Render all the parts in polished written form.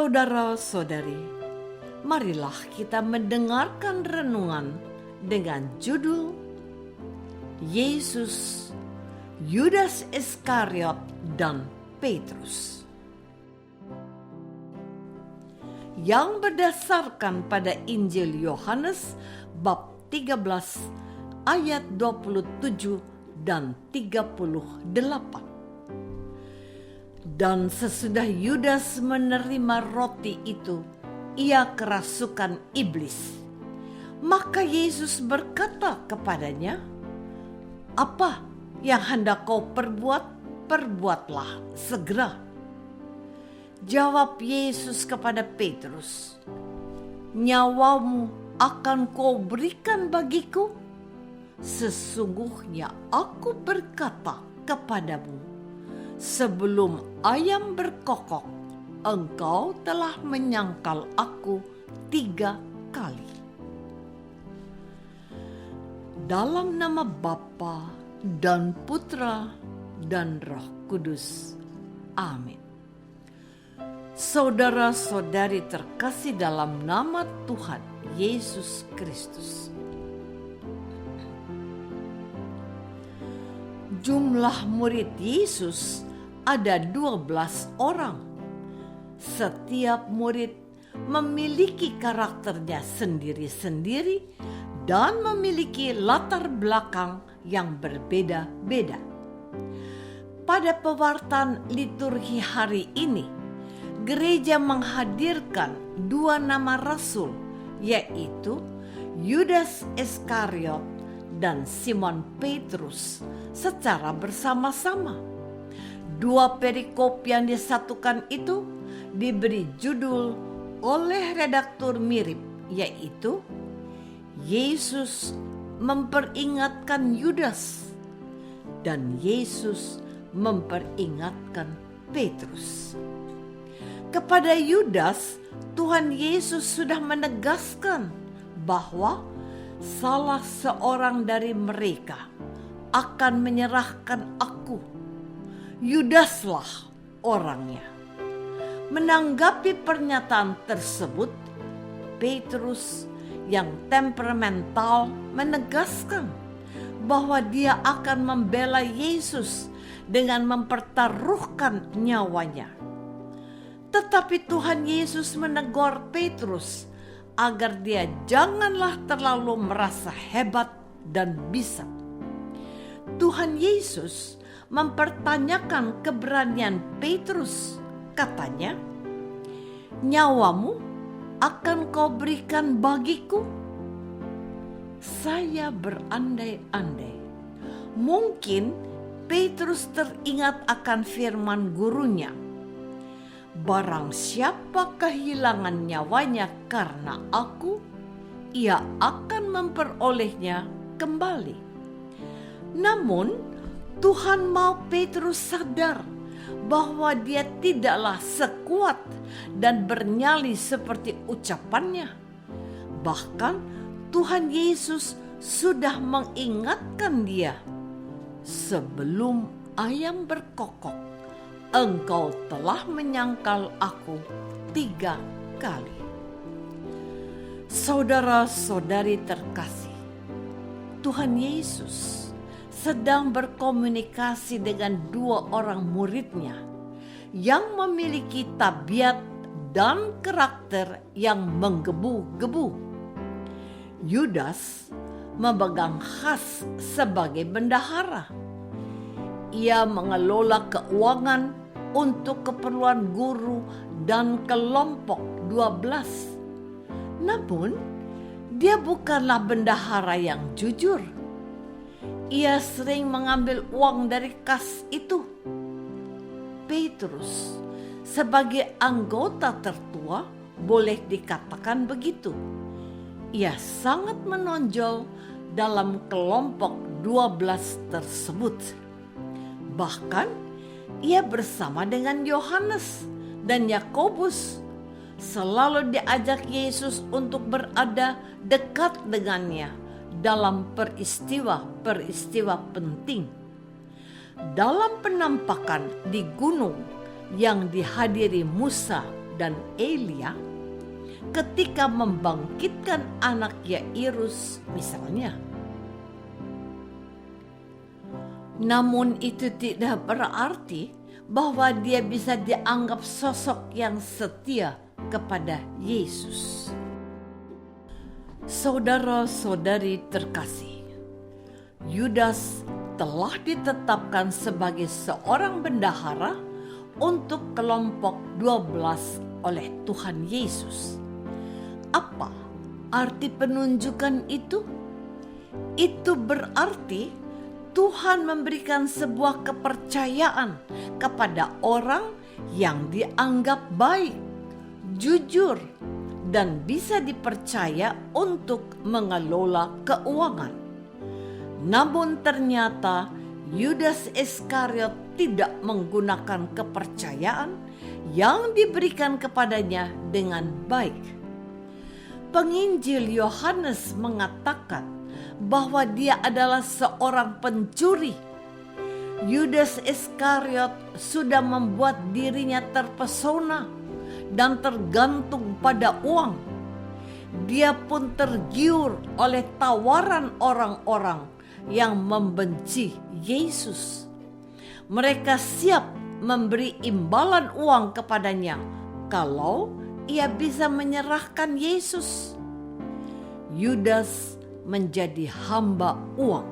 Saudara-saudari, marilah kita mendengarkan renungan dengan judul Yesus, Yudas Iskariot, dan Petrus. Yang berdasarkan pada Injil Yohanes bab 13 ayat 27 dan 38. Dan sesudah Yudas menerima roti itu, ia kerasukan iblis. Maka Yesus berkata kepadanya, "Apa yang hendak kau perbuat, perbuatlah segera." Jawab Yesus kepada Petrus, "Nyawamu akan kau berikan bagiku? Sesungguhnya aku berkata kepadamu, sebelum ayam berkokok, engkau telah menyangkal aku 3 kali." Dalam nama Bapa dan Putra dan Roh Kudus. Amin. Saudara-saudari terkasih dalam nama Tuhan Yesus Kristus. Jumlah murid Yesus ada 12 orang. Setiap murid memiliki karakternya sendiri-sendiri dan memiliki latar belakang yang berbeda-beda. Pada pewartaan liturgi hari ini, gereja menghadirkan 2 nama rasul, yaitu Yudas Iskariot dan Simon Petrus secara bersama-sama. 2 perikop yang disatukan itu diberi judul oleh redaktur mirip, yaitu Yesus memperingatkan Yudas dan Yesus memperingatkan Petrus. Kepada Yudas, Tuhan Yesus sudah menegaskan bahwa salah seorang dari mereka akan menyerahkan aku. Yudaslah orangnya. Menanggapi pernyataan tersebut, Petrus yang temperamental menegaskan bahwa dia akan membela Yesus dengan mempertaruhkan nyawanya. Tetapi Tuhan Yesus menegur Petrus agar dia janganlah terlalu merasa hebat dan bisa. Tuhan Yesus mempertanyakan keberanian Petrus. Katanya, "Nyawamu akan kau berikan bagiku?" Saya berandai-andai, mungkin Petrus teringat akan firman gurunya, "Barang siapa kehilangan nyawanya karena aku, ia akan memperolehnya kembali." Namun, Tuhan mau Petrus sadar bahwa dia tidaklah sekuat dan bernyali seperti ucapannya. Bahkan, Tuhan Yesus sudah mengingatkan dia, "Sebelum ayam berkokok, engkau telah menyangkal aku 3 kali." Saudara-saudari terkasih, Tuhan Yesus sedang berkomunikasi dengan 2 orang muridnya yang memiliki tabiat dan karakter yang menggebu-gebu. Yudas memegang khas sebagai bendahara. Ia mengelola keuangan untuk keperluan guru dan kelompok 12. Namun, dia bukanlah bendahara yang jujur. Ia sering mengambil uang dari kas itu. Petrus, sebagai anggota tertua, boleh dikatakan begitu. Ia sangat menonjol dalam kelompok 12 tersebut. Bahkan, ia bersama dengan Yohanes dan Yakobus selalu diajak Yesus untuk berada dekat dengannya dalam peristiwa-peristiwa penting. Dalam penampakan di gunung yang dihadiri Musa dan Elia ketika membangkitkan anak Yairus misalnya. Namun itu tidak berarti bahwa dia bisa dianggap sosok yang setia kepada Yesus. Saudara-saudari terkasih, Yudas telah ditetapkan sebagai seorang bendahara untuk kelompok 12 oleh Tuhan Yesus. Apa arti penunjukan itu? Itu berarti Tuhan memberikan sebuah kepercayaan kepada orang yang dianggap baik, jujur, dan bisa dipercaya untuk mengelola keuangan. Namun ternyata Yudas Iskariot tidak menggunakan kepercayaan yang diberikan kepadanya dengan baik. Penginjil Yohanes mengatakan bahwa dia adalah seorang pencuri. Yudas Iskariot sudah membuat dirinya terpesona dan tergantung pada uang. Dia pun tergiur oleh tawaran orang-orang yang membenci Yesus. Mereka siap memberi imbalan uang kepadanya kalau ia bisa menyerahkan Yesus. Yudas menjadi hamba uang,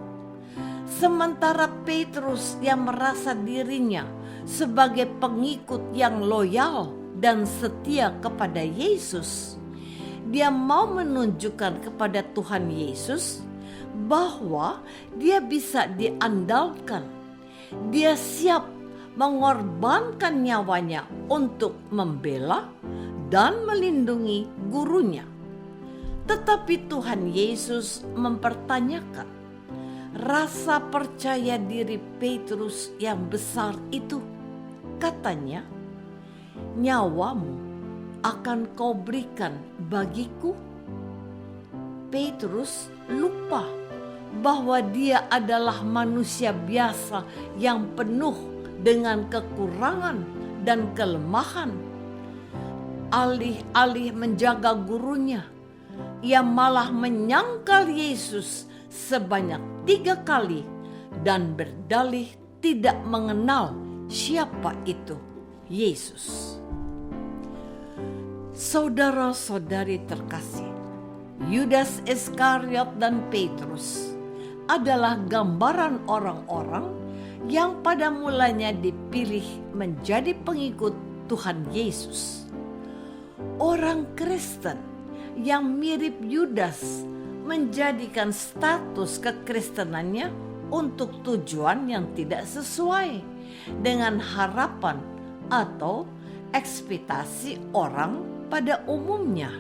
sementara Petrus yang merasa dirinya sebagai pengikut yang loyal dan setia kepada Yesus, dia mau menunjukkan kepada Tuhan Yesus bahwa dia bisa diandalkan. Dia siap mengorbankan nyawanya untuk membela dan melindungi gurunya. Tetapi Tuhan Yesus mempertanyakan rasa percaya diri Petrus yang besar itu. Katanya, "Nyawamu akan kau berikan bagiku?" Petrus lupa bahwa dia adalah manusia biasa yang penuh dengan kekurangan dan kelemahan. Alih-alih menjaga gurunya, ia malah menyangkal Yesus sebanyak 3 kali dan berdalih tidak mengenal siapa itu Yesus. Saudara-saudari terkasih, Yudas Iskariot dan Petrus adalah gambaran orang-orang yang pada mulanya dipilih menjadi pengikut Tuhan Yesus. Orang Kristen yang mirip Yudas menjadikan status kekristenannya untuk tujuan yang tidak sesuai dengan harapan atau ekspektasi orang pada umumnya.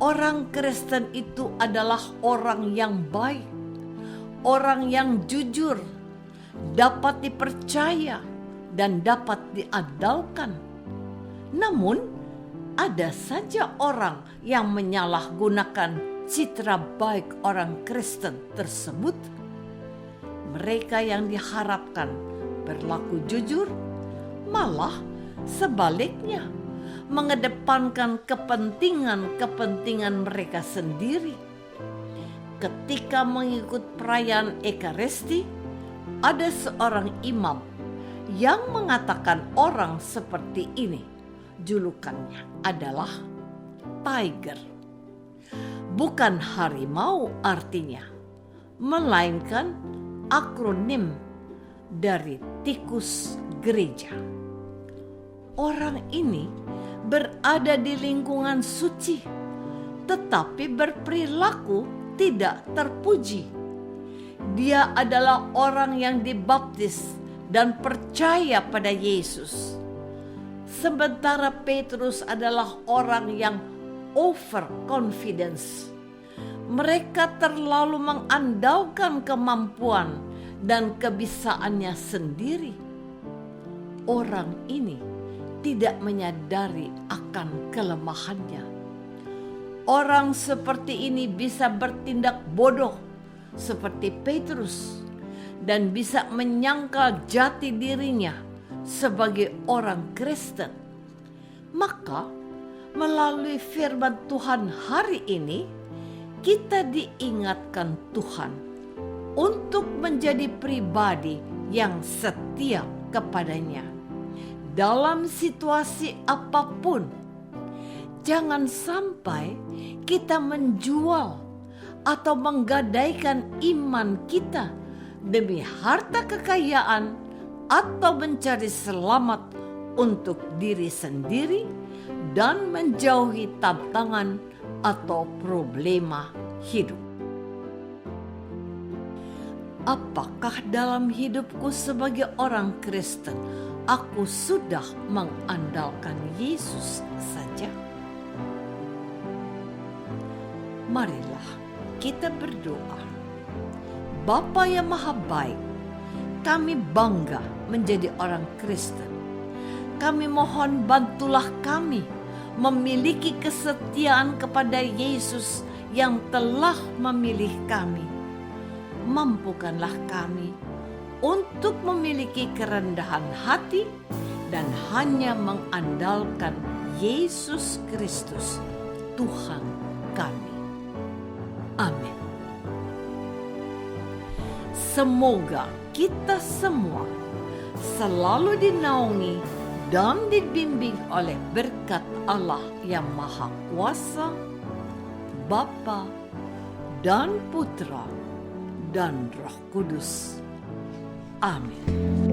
Orang Kristen itu adalah orang yang baik, orang yang jujur, dapat dipercaya dan dapat diandalkan. Namun, ada saja orang yang menyalahgunakan citra baik orang Kristen tersebut. Mereka yang diharapkan berlaku jujur, malah sebaliknya mengedepankan kepentingan mereka sendiri. Ketika mengikut perayaan Ekaristi, ada seorang imam yang mengatakan orang seperti ini, julukannya adalah tiger. Bukan harimau artinya, melainkan akronim dari tikus gereja. Orang ini berada di lingkungan suci, tetapi berperilaku tidak terpuji. Dia adalah orang yang dibaptis dan percaya pada Yesus. Sementara Petrus adalah orang yang overconfidence. Mereka terlalu mengandalkan kemampuan dan kebisaannya sendiri. Orang ini tidak menyadari akan kelemahannya. Orang seperti ini bisa bertindak bodoh seperti Petrus dan bisa menyangkal jati dirinya sebagai orang Kristen. Maka melalui firman Tuhan hari ini, kita diingatkan Tuhan untuk menjadi pribadi yang setia kepadanya dalam situasi apapun. Jangan sampai kita menjual atau menggadaikan iman kita demi harta kekayaan atau mencari selamat untuk diri sendiri dan menjauhi tantangan atau problema hidup. Apakah dalam hidupku sebagai orang Kristen aku sudah mengandalkan Yesus saja? Marilah kita berdoa. Bapa yang Maha Baik, kami bangga menjadi orang Kristen. Kami mohon bantulah kami memiliki kesetiaan kepada Yesus yang telah memilih kami. Mampukanlah kami untuk memiliki kerendahan hati dan hanya mengandalkan Yesus Kristus, Tuhan kami. Amin. Semoga kita semua selalu dinaungi dan dibimbing oleh berkat Allah yang Maha Kuasa, Bapa dan Putra dan Roh Kudus. Amin.